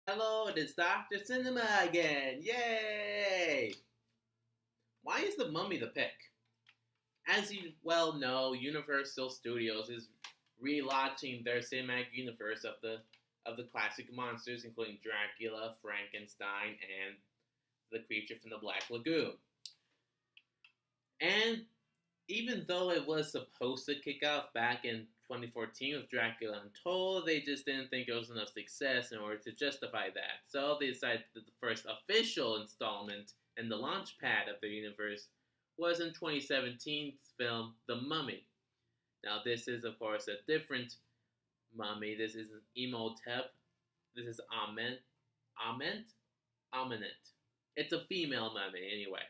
Hello, it is Dr. Cinema again. Yay! Why is The Mummy the pick? As you well know, Universal Studios is relaunching their cinematic universe of the classic monsters, including Dracula, Frankenstein, and the creature from the Black Lagoon. And even though it was supposed to kick off back in 2014 with Dracula Untold, they just didn't think it was enough success in order to justify that. So they decided that the first official installment and the launch pad of their universe was in 2017's film The Mummy. Now, this is, of course, a different mummy. This is an Imhotep. This is Amenet. It's a female mummy, anyway.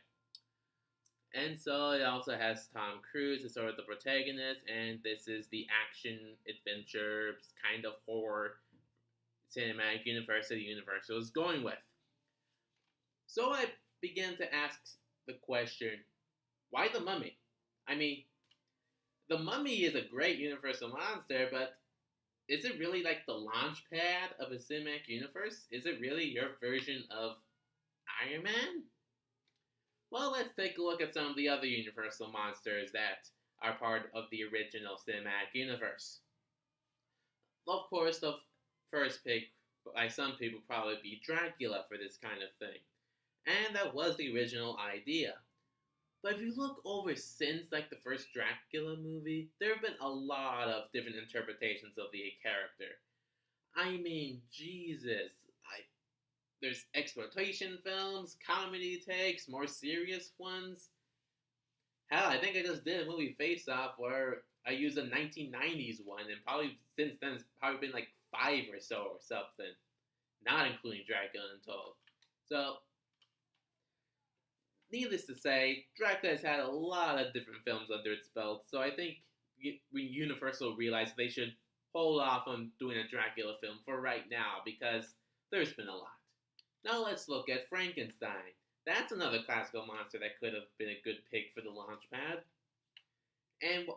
And so it also has Tom Cruise as sort of the protagonist, and this is the action adventure kind of horror cinematic universe that Universal is going with. So I began to ask the question, why the Mummy? I mean, the Mummy is a great Universal monster, but is it really like the launch pad of a cinematic universe? Is it really your version of Iron Man? Well, let's take a look at some of the other Universal monsters that are part of the original cinematic universe. Of course, the first pick by some people probably be Dracula for this kind of thing. And that was the original idea. But if you look over since like the first Dracula movie, there have been a lot of different interpretations of the character. I mean, Jesus, there's exploitation films, comedy takes, more serious ones. Hell, I think I just did a movie Face Off where I used a 1990s one, and probably since then it's probably been like five or so or something, not including Dracula Untold. So, needless to say, Dracula has had a lot of different films under its belt, so I think Universal realized they should hold off on doing a Dracula film for right now because there's been a lot. Now let's look at Frankenstein. That's another classical monster that could have been a good pick for the launchpad. And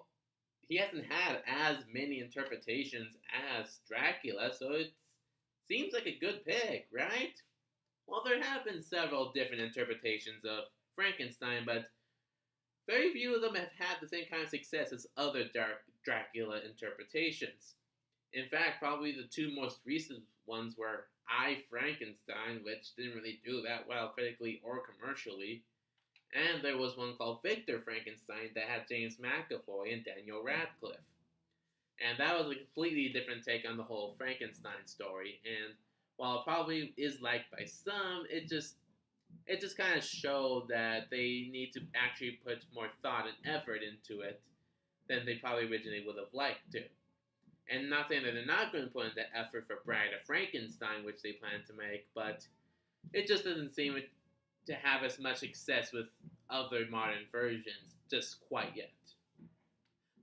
he hasn't had as many interpretations as Dracula, so it seems like a good pick, right? Well, there have been several different interpretations of Frankenstein, but very few of them have had the same kind of success as other Dracula interpretations. In fact, probably the two most recent ones were I, Frankenstein, which didn't really do that well critically or commercially, and there was one called Victor Frankenstein that had James McAvoy and Daniel Radcliffe. And that was a completely different take on the whole Frankenstein story, and while it probably is liked by some, it just kind of showed that they need to actually put more thought and effort into it than they probably originally would have liked to. And not saying that they're not going to put in the effort for Bride of Frankenstein, which they plan to make, but it just doesn't seem to have as much success with other modern versions just quite yet.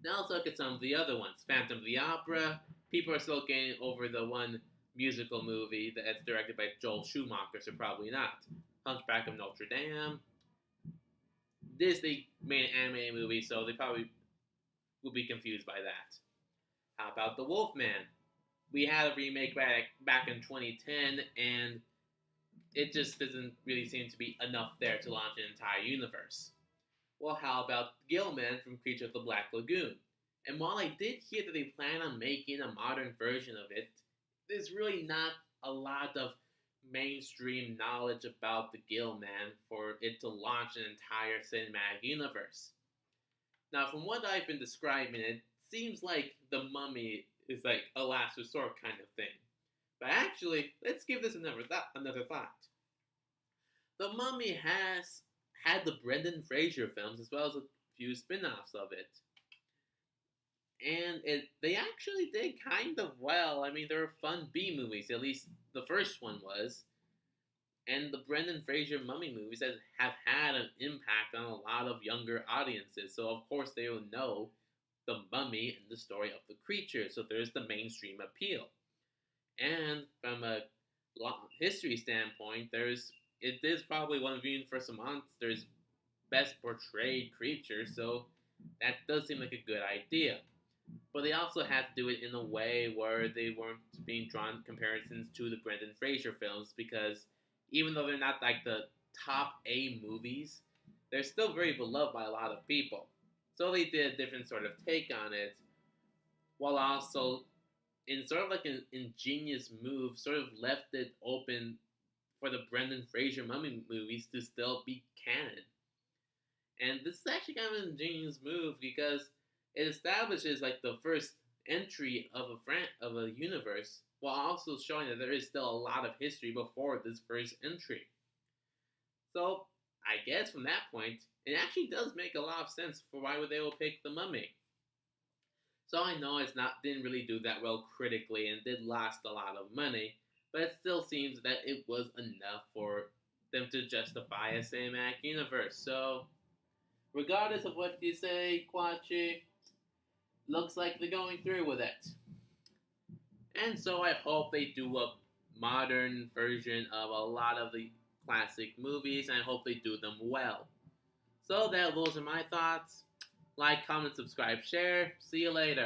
Now let's look at some of the other ones. Phantom of the Opera. People are still getting over the one musical movie that's directed by Joel Schumacher, so probably not. Hunchback of Notre Dame. Disney made an animated movie, so they probably will be confused by that. How about The Wolfman? We had a remake back in 2010, and it just doesn't really seem to be enough there to launch an entire universe. Well, how about Gillman from Creature of the Black Lagoon? And while I did hear that they plan on making a modern version of it, there's really not a lot of mainstream knowledge about the Gillman for it to launch an entire cinematic universe. Now, from what I've been describing, it seems like the Mummy is like a last resort kind of thing. But actually, let's give this another thought. The Mummy has had the Brendan Fraser films as well as a few spin-offs of it. And they actually did kind of well. I mean, they were fun B movies, at least the first one was. And the Brendan Fraser Mummy movies have had an impact on a lot of younger audiences. So, of course, they will know the Mummy and the story of the creature. So, there's the mainstream appeal. And from a history standpoint, it is probably one of Universal Monsters' best portrayed creatures. So, that does seem like a good idea. but they also had to do it in a way where they weren't being drawn comparisons to the Brendan Fraser films because even though they're not like the top A movies, they're still very beloved by a lot of people. So they did a different sort of take on it, while also in sort of like an ingenious move, sort of left it open for the Brendan Fraser mummy movies to still be canon. And this is actually kind of an ingenious move because it establishes like the first entry of of a universe while also showing that there is still a lot of history before this first entry. So I guess from that point, it actually does make a lot of sense for why would they will pick the mummy. So I know it's not didn't really do that well critically and did last a lot of money, but it still seems that it was enough for them to justify a cinematic universe. So regardless of what you say, Quachi, looks like they're going through with it. And so I hope they do a modern version of a lot of the classic movies, and I hope they do them well. So those are my thoughts. Like, comment, subscribe, share. See you later.